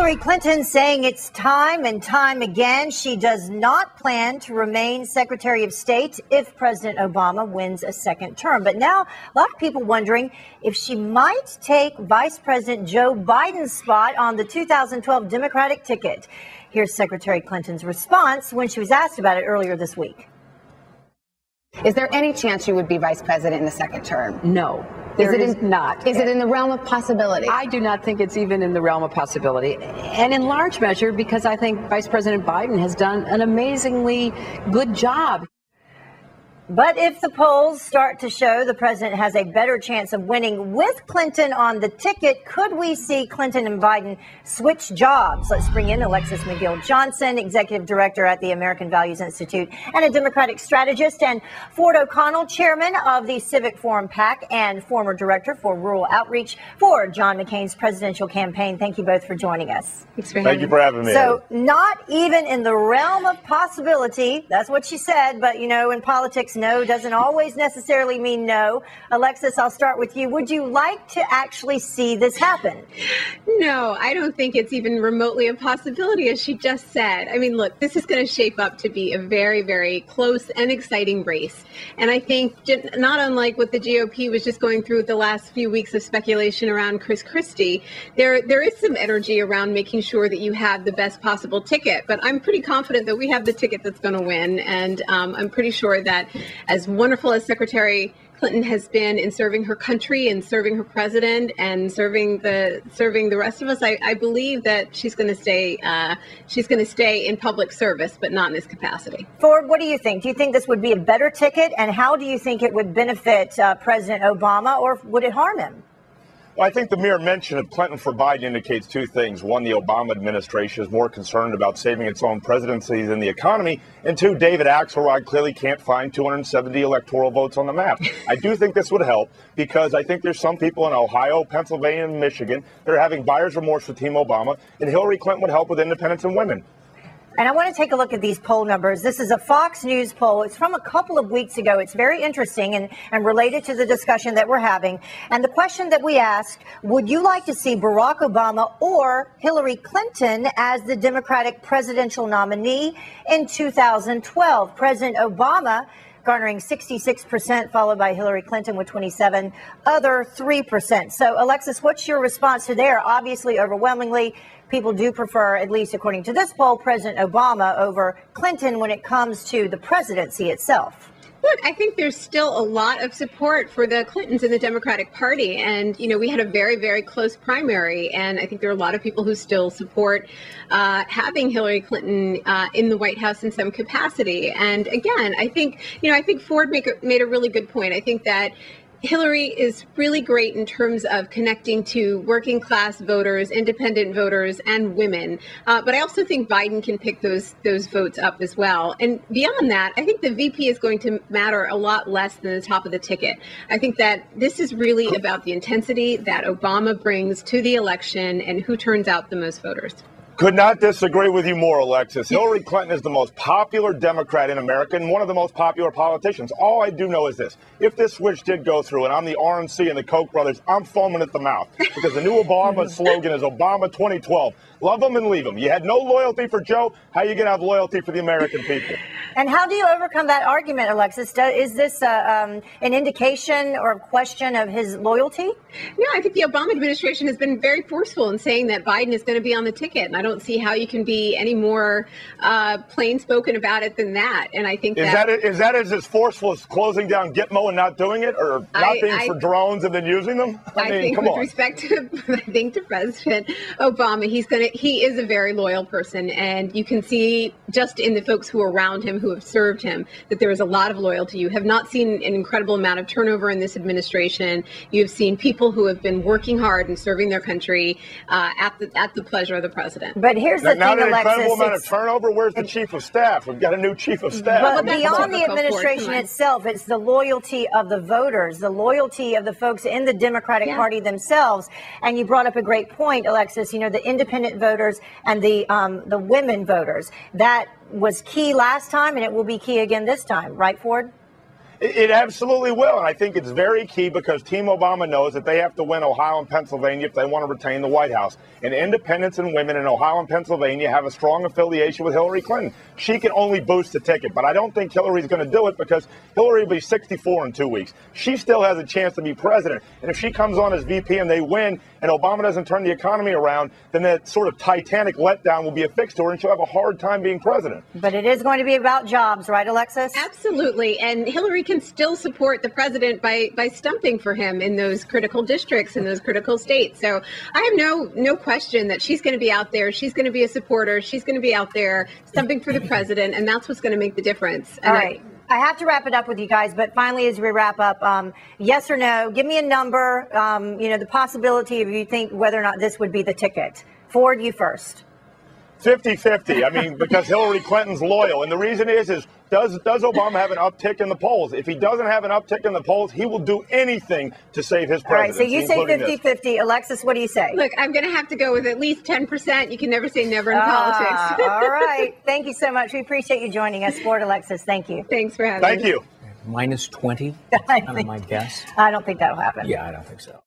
Hillary Clinton saying it's time and time again she does not plan to remain Secretary of State if President Obama wins a second term. But now a lot of people wondering if she might take Vice President Joe Biden's spot on the 2012 Democratic ticket. Here's Secretary Clinton's response when she was asked about it earlier this week. Is there any chance you would be vice president in the second term? No. There is not. Is it in the realm of possibility? I do not think it's even in the realm of possibility. And in large measure because I think Vice President Biden has done an amazingly good job. But if the polls start to show the president has a better chance of winning with Clinton on the ticket, could we see Clinton and Biden switch jobs? Let's bring in Alexis McGill Johnson, executive director at the American Values Institute and a Democratic strategist, and Ford O'Connell, chairman of the Civic Forum PAC and former director for rural outreach for John McCain's presidential campaign. Thank you both for joining us. Thank you for having me. So not even in the realm of possibility. That's what she said. But, you know, in politics, no doesn't always necessarily mean no. Alexis, I'll start with you. Would you like to actually see this happen? No, I don't think it's even remotely a possibility, as she just said. I mean, look, this is going to shape up to be a very, very close and exciting race. And I think not unlike what the GOP was just going through the last few weeks of speculation around Chris Christie, there is some energy around making sure that you have the best possible ticket. But I'm pretty confident that we have the ticket that's going to win. And I'm pretty sure that as wonderful as Secretary Clinton has been in serving her country and serving her president and serving the rest of us, I believe that she's going to stay in public service, but not in this capacity. Ford, what do you think? Do you think this would be a better ticket? And how do you think it would benefit President Obama, or would it harm him? Well, I think the mere mention of Clinton for Biden indicates two things. One, the Obama administration is more concerned about saving its own presidency than the economy. And two, David Axelrod clearly can't find 270 electoral votes on the map. I do think this would help because I think there's some people in Ohio, Pennsylvania, and Michigan that are having buyer's remorse for Team Obama. And Hillary Clinton would help with independents and women. And I want to take a look at these poll numbers. This is a Fox News poll. It's from a couple of weeks ago. It's very interesting and related to the discussion that we're having. And the question that we asked, would you like to see Barack Obama or Hillary Clinton as the Democratic presidential nominee in 2012? President Obama garnering 66%, followed by Hillary Clinton with 27%, other 3%. So, Alexis, what's your response to there? Obviously, overwhelmingly, people do prefer, at least according to this poll, President Obama over Clinton when it comes to the presidency itself. Look, I think there's still a lot of support for the Clintons in the Democratic Party. And, you know, we had a very, very close primary. And I think there are a lot of people who still support having Hillary Clinton in the White House in some capacity. And again, I think Ford made a really good point. I think that Hillary is really great in terms of connecting to working class voters, independent voters, and women. But I also think Biden can pick those votes up as well. And beyond that, I think the VP is going to matter a lot less than the top of the ticket. I think that this is really about the intensity that Obama brings to the election and who turns out the most voters. Could not disagree with you more, Alexis. Hillary Clinton is the most popular Democrat in America and one of the most popular politicians. All I do know is this. If this switch did go through and I'm the RNC and the Koch brothers, I'm foaming at the mouth because the new Obama slogan is Obama 2012. Love them and leave them. You had no loyalty for Joe. How are you going to have loyalty for the American people? And how do you overcome that argument, Alexis? Is this an indication or a question of his loyalty? No, I think the Obama administration has been very forceful in saying that Biden is going to be on the ticket. And I don't see how you can be any more plain spoken about it than that. And I think is that as forceful as closing down Gitmo and not doing it, or not being for drones and then using them? I mean, think with respect to President Obama, he is a very loyal person, and you can see just in the folks who are around him who have served him that there is a lot of loyalty. You have not seen an incredible amount of turnover in this administration. You have seen people who have been working hard and serving their country at the pleasure of the president. But here's the thing, Alexis. Not an incredible amount of turnover. Where's the chief of staff? We've got a new chief of staff. But beyond the administration itself, it's the loyalty of the voters, the loyalty of the folks in the Democratic Party themselves. And you brought up a great point, Alexis. You know, the independent voters and the women voters. That was key last time, and it will be key again this time. Right, Ford? It absolutely will, and I think it's very key because Team Obama knows that they have to win Ohio and Pennsylvania if they want to retain the White House. And independents and women in Ohio and Pennsylvania have a strong affiliation with Hillary Clinton. She can only boost the ticket, but I don't think Hillary's going to do it because Hillary will be 64 in 2 weeks. She still has a chance to be president, and if she comes on as VP and they win and Obama doesn't turn the economy around, then that sort of Titanic letdown will be affixed to her, and she'll have a hard time being president. But it is going to be about jobs, right, Alexis? Absolutely. And Hillary can still support the president by stumping for him in those critical districts, in those critical states. So I have no question that she's going to be out there. She's going to be a supporter. She's going to be out there stumping for the president. And that's what's going to make the difference. All right. I have to wrap it up with you guys, but finally, as we wrap up, yes or no, give me a number, the possibility of you think whether or not this would be the ticket. Ford, you first. 50-50. I mean, because Hillary Clinton's loyal. And the reason is does Obama have an uptick in the polls? If he doesn't have an uptick in the polls, he will do anything to save his presidency. All right, so you say 50-50. Alexis, what do you say? Look, I'm going to have to go with at least 10%. You can never say never in politics. All right. Thank you so much. We appreciate you joining us. Ford, Alexis, thank you. Thanks for having me. Thank you. Minus 20, that's kind of my guess. I don't think that'll happen. Yeah, I don't think so.